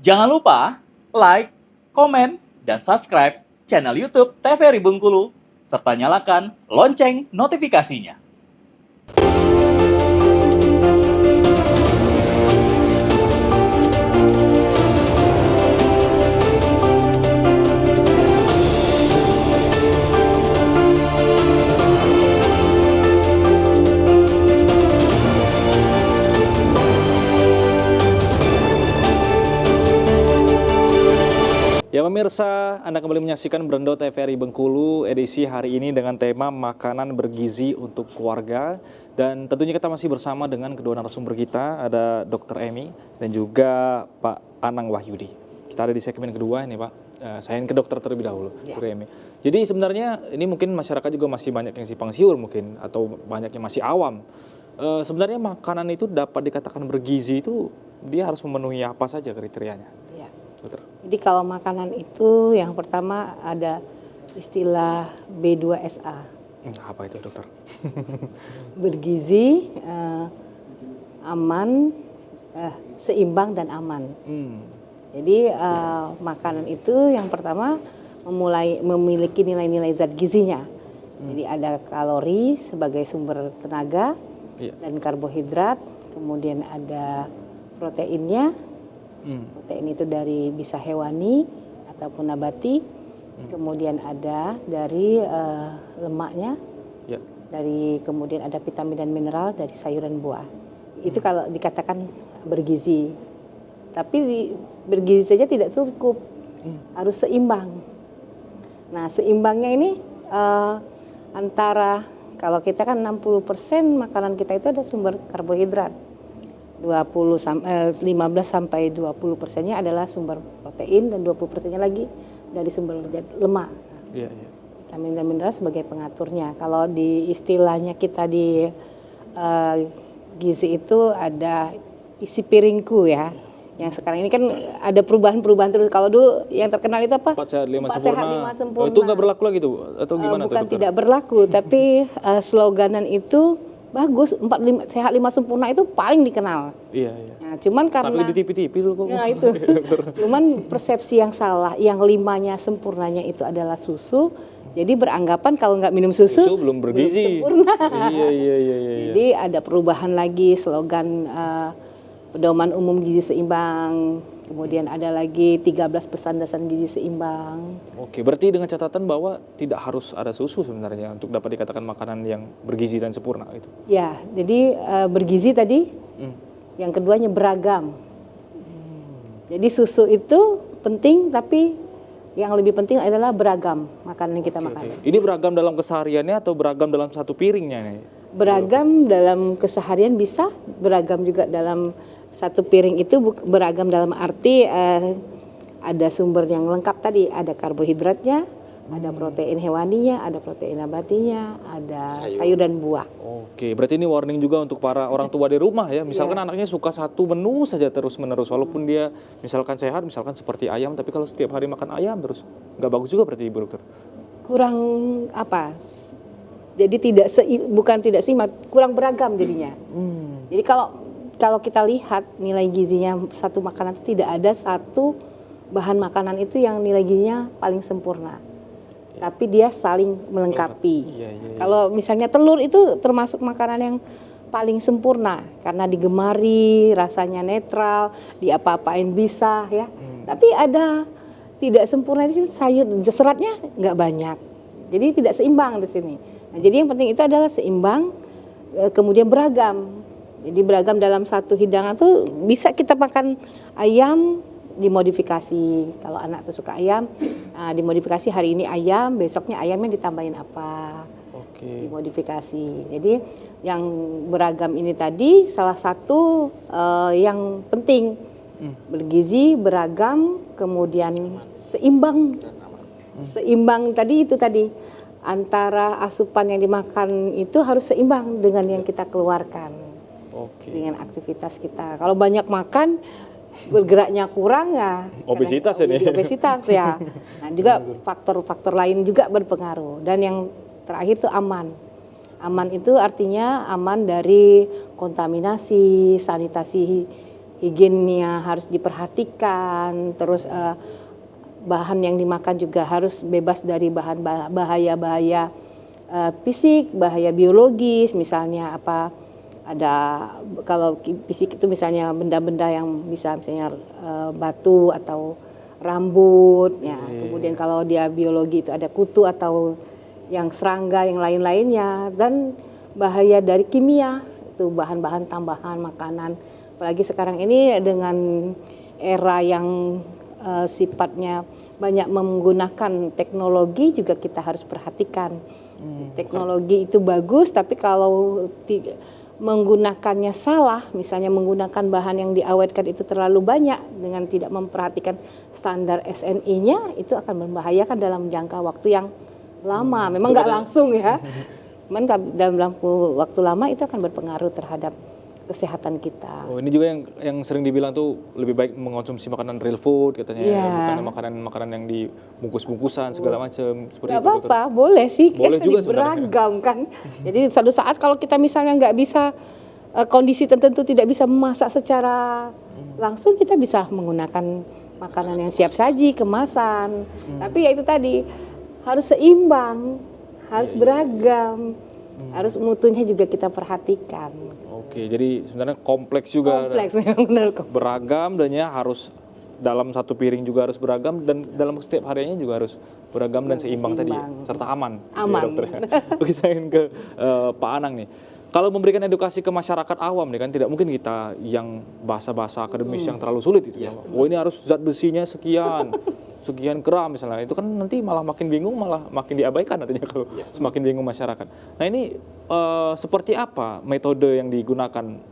Jangan lupa like, komen, dan subscribe channel YouTube TVRI Bengkulu, serta nyalakan lonceng notifikasinya. Ya pemirsa, Anda kembali menyaksikan Brendo TVRI Bengkulu edisi hari ini dengan tema makanan bergizi untuk keluarga. Dan tentunya kita masih bersama dengan kedua narasumber kita, ada Dr. Emi dan juga Pak Anang Wahyudi. Kita ada di segmen kedua ini Pak, saya ingin ke dokter terlebih dahulu, Dr. Emi. Jadi sebenarnya ini mungkin masyarakat juga masih banyak yang simpang siur mungkin, atau banyak yang masih awam. Sebenarnya makanan itu dapat dikatakan bergizi itu dia harus memenuhi apa saja kriterianya? Dokter. Jadi kalau makanan itu yang pertama ada istilah B2SA. Apa itu dokter? Bergizi, aman, seimbang dan aman. Jadi makanan itu yang pertama memiliki nilai-nilai zat gizinya. Jadi ada kalori sebagai sumber tenaga dan karbohidrat, kemudian ada proteinnya. Protein itu dari bisa hewani ataupun nabati, kemudian ada dari lemaknya, dari kemudian ada vitamin dan mineral dari sayuran buah. Itu kalau dikatakan bergizi. Tapi bergizi saja tidak cukup, harus seimbang. Nah seimbangnya ini antara kalau kita kan 60% makanan kita itu ada sumber karbohidrat. 15 sampai 20%-nya adalah sumber protein dan 20%-nya lagi dari sumber lemak. Vitamin dan mineral sebagai pengaturnya. Kalau di istilahnya kita di gizi itu ada isi piringku ya. Yang sekarang ini kan ada perubahan-perubahan terus. Kalau dulu yang terkenal itu apa? 4 sehat 5 sempurna. Oh, itu nggak berlaku lagi tuh? Atau gimana? Bukan tidak berlaku, tapi sloganan itu bagus, 4 sehat 5 sempurna itu paling dikenal. Iya. Nah, cuman karena sampai di TV kok. Ya, itu. Cuman persepsi yang salah, yang 5-nya sempurnanya itu adalah susu. Jadi beranggapan kalau nggak minum susu belum bergizi. Belum sempurna. Iya. Jadi ada perubahan lagi slogan pedoman umum gizi seimbang. Kemudian ada lagi 13 pesan dasar gizi seimbang. Oke, berarti dengan catatan bahwa tidak harus ada susu sebenarnya untuk dapat dikatakan makanan yang bergizi dan sempurna itu. Ya, jadi bergizi tadi, yang keduanya beragam. Jadi susu itu penting, tapi yang lebih penting adalah beragam makanan yang kita makan. Ini beragam dalam kesehariannya atau beragam dalam satu piringnya nih? Beragam dalam keseharian bisa, beragam juga dalam satu piring itu beragam dalam arti ada sumber yang lengkap tadi, ada karbohidratnya, ada protein hewaninya, ada protein nabatinya, ada sayur dan buah. Oke, berarti ini warning juga untuk para orang tua di rumah ya. Misalkan anaknya suka satu menu saja terus-menerus, walaupun dia misalkan sehat, misalkan seperti ayam, tapi kalau setiap hari makan ayam terus, nggak bagus juga berarti Ibu Dokter? Kurang apa? Jadi bukan tidak seimbang, kurang beragam jadinya. Jadi kalau kita lihat nilai gizinya satu makanan itu tidak ada satu bahan makanan itu yang nilai gizinya paling sempurna. Tapi dia saling melengkapi. Kalau misalnya telur itu termasuk makanan yang paling sempurna karena digemari, rasanya netral, diapa-apain bisa ya. Tapi ada tidak sempurna di sini, sayur seratnya nggak banyak. Jadi tidak seimbang di sini. Nah, jadi yang penting itu adalah seimbang, kemudian beragam. Jadi beragam dalam satu hidangan tuh bisa kita makan ayam dimodifikasi. Kalau anak tuh suka ayam, dimodifikasi hari ini ayam, besoknya ayamnya ditambahin apa? Dimodifikasi. Jadi yang beragam ini tadi salah satu yang penting, bergizi, beragam, kemudian seimbang. Seimbang tadi itu tadi antara asupan yang dimakan itu harus seimbang dengan yang kita keluarkan. Dengan aktivitas kita. Kalau banyak makan, bergeraknya kurang ya. Obesitas ini. Obesitas ya. Nah juga faktor-faktor lain juga berpengaruh. Dan yang terakhir itu aman. Aman itu artinya aman dari kontaminasi, sanitasi higiennya harus diperhatikan, terus bahan yang dimakan juga harus bebas dari bahan bahaya-bahaya fisik, bahaya biologis, misalnya ada kalau fisik itu misalnya benda-benda yang bisa misalnya batu atau rambut, ya. Kemudian kalau dia biologi itu ada kutu atau yang serangga yang lain-lainnya, dan bahaya dari kimia itu bahan-bahan tambahan makanan. Apalagi sekarang ini dengan era yang sifatnya banyak menggunakan teknologi, juga kita harus perhatikan. Teknologi itu bagus, tapi kalau menggunakannya salah, misalnya menggunakan bahan yang diawetkan itu terlalu banyak dengan tidak memperhatikan standar SNI-nya, itu akan membahayakan dalam jangka waktu yang lama. Memang nggak langsung ya, cuman dalam waktu lama itu akan berpengaruh terhadap kesehatan kita. Oh, ini juga yang sering dibilang tuh lebih baik mengonsumsi makanan real food katanya, bukan makanan-makanan yang dibungkus-bungkusan segala macam. Seperti Gak itu. apa-apa, boleh sih, Boleh kan juga beragam kan. Jadi suatu saat kalau kita misalnya nggak bisa kondisi tertentu tidak bisa memasak secara langsung, kita bisa menggunakan makanan yang siap saji, kemasan. Tapi ya itu tadi harus seimbang, harus beragam, harus mutunya juga kita perhatikan. Oke, jadi sebenarnya kompleks juga. Kompleks memang benar kok. Beragam dan ya harus dalam satu piring juga harus beragam, dan dalam setiap hariannya juga harus beragam dan seimbang tadi, serta aman. Aman. Ya, dokter. Oke, saya ingin ke Pak Anang nih. Kalau memberikan edukasi ke masyarakat awam nih kan tidak mungkin kita yang bahasa-bahasa akademis yang terlalu sulit itu. Oh, ini harus zat besinya sekian gram misalnya. Itu kan nanti malah makin bingung, malah makin diabaikan nantinya kalau semakin bingung masyarakat. Nah, ini seperti apa metode yang digunakan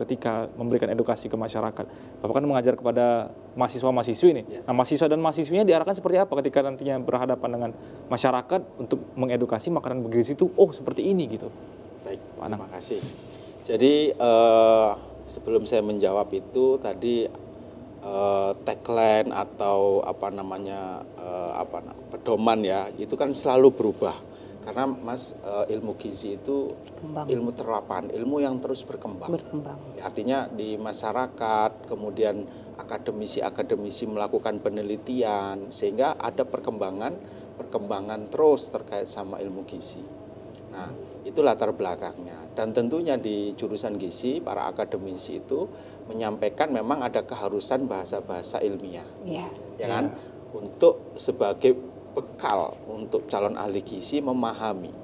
ketika memberikan edukasi ke masyarakat? Bapak kan mengajar kepada mahasiswa-mahasiswi ini. Nah, mahasiswa dan mahasiswinya diarahkan seperti apa ketika nantinya berhadapan dengan masyarakat untuk mengedukasi makanan bergizi itu, oh seperti ini gitu. Baik, terima kasih. Jadi sebelum saya menjawab itu tadi tagline atau pedoman ya, itu kan selalu berubah. Karena Mas, ilmu gizi itu ilmu terapan, ilmu yang terus berkembang. Artinya di masyarakat, kemudian akademisi melakukan penelitian, sehingga ada perkembangan terus terkait sama ilmu gizi. Nah, itu latar belakangnya. Dan tentunya di jurusan gizi, para akademisi itu menyampaikan memang ada keharusan bahasa-bahasa ilmiah. Ya kan? Untuk sebagai bekal untuk calon ahli gizi memahami.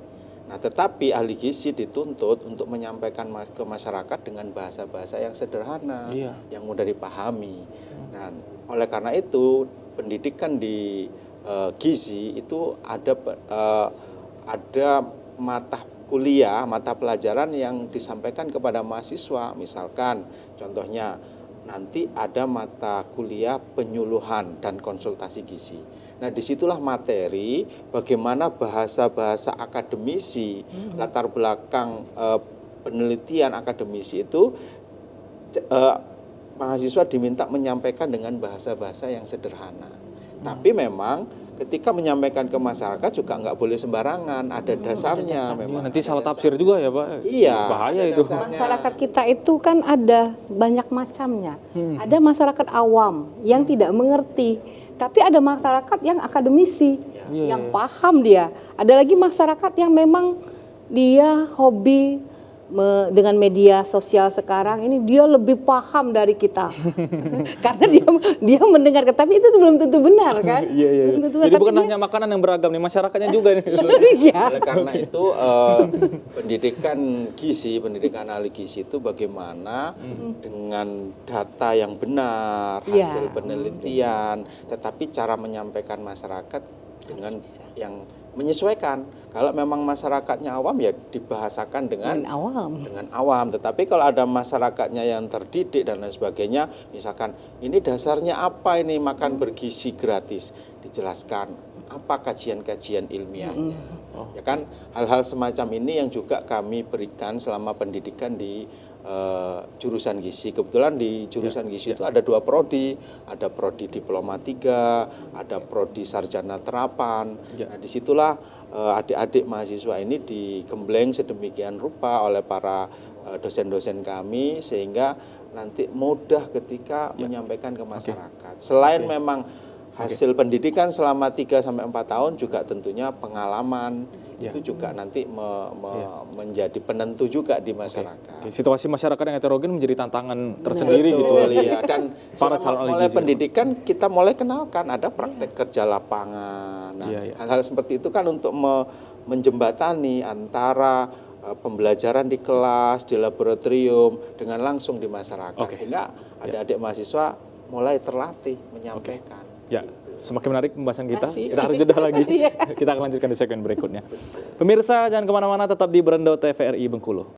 Nah, tetapi ahli gizi dituntut untuk menyampaikan ke masyarakat dengan bahasa-bahasa yang sederhana, yang mudah dipahami. Nah, oleh karena itu, pendidikan di gizi itu ada mata kuliah, mata pelajaran yang disampaikan kepada mahasiswa. Misalkan contohnya nanti ada mata kuliah penyuluhan dan konsultasi gizi. Nah, disitulah materi bagaimana bahasa-bahasa akademisi, latar belakang penelitian akademisi itu mahasiswa diminta menyampaikan dengan bahasa-bahasa yang sederhana. Tapi memang ketika menyampaikan ke masyarakat juga nggak boleh sembarangan, ada dasarnya memang. Nanti salah tafsir juga ya Pak? Iya. Bahaya itu. Masyarakat kita itu kan ada banyak macamnya. Ada masyarakat awam yang tidak mengerti, tapi ada masyarakat yang akademisi, yang paham dia. Ada lagi masyarakat yang memang dia hobi dengan media sosial sekarang ini, dia lebih paham dari kita. Karena dia mendengarkan, tapi itu belum tentu benar kan? Belum tentu benar. Jadi bukan hanya makanan yang beragam nih, masyarakatnya juga nih. Oleh karena itu pendidikan ahli gizi itu bagaimana dengan data yang benar, hasil penelitian, tetapi cara menyampaikan masyarakat dengan yang menyesuaikan. Kalau memang masyarakatnya awam ya dibahasakan dengan awam. Tetapi kalau ada masyarakatnya yang terdidik dan lain sebagainya, misalkan ini dasarnya apa ini makan bergizi gratis, dijelaskan apa kajian-kajian ilmiahnya. Ya kan, hal-hal semacam ini yang juga kami berikan selama pendidikan di jurusan gizi. Kebetulan di jurusan gizi itu ada 2 prodi, ada prodi diploma 3, ada prodi sarjana terapan. Nah, disitulah adik-adik mahasiswa ini digembleng sedemikian rupa oleh para dosen-dosen kami sehingga nanti mudah ketika menyampaikan ke masyarakat. Selain memang hasil pendidikan selama 3 sampai 4 tahun juga tentunya pengalaman itu juga nanti menjadi penentu juga di masyarakat. Situasi masyarakat yang heterogen menjadi tantangan tersendiri gitu. Iya. Dan Para calon ahli mulai gizi. pendidikan kita mulai kenalkan ada praktek kerja lapangan. Nah, hal-hal seperti itu kan untuk menjembatani antara pembelajaran di kelas, di laboratorium dengan langsung di masyarakat sehingga adik-adik mahasiswa mulai terlatih menyampaikan. Ya, semakin menarik pembahasan kita. Masih. Kita harus jeda lagi. Kita akan lanjutkan di segmen berikutnya. Pemirsa, jangan kemana-mana, tetap di Berendo TVRI Bengkulu.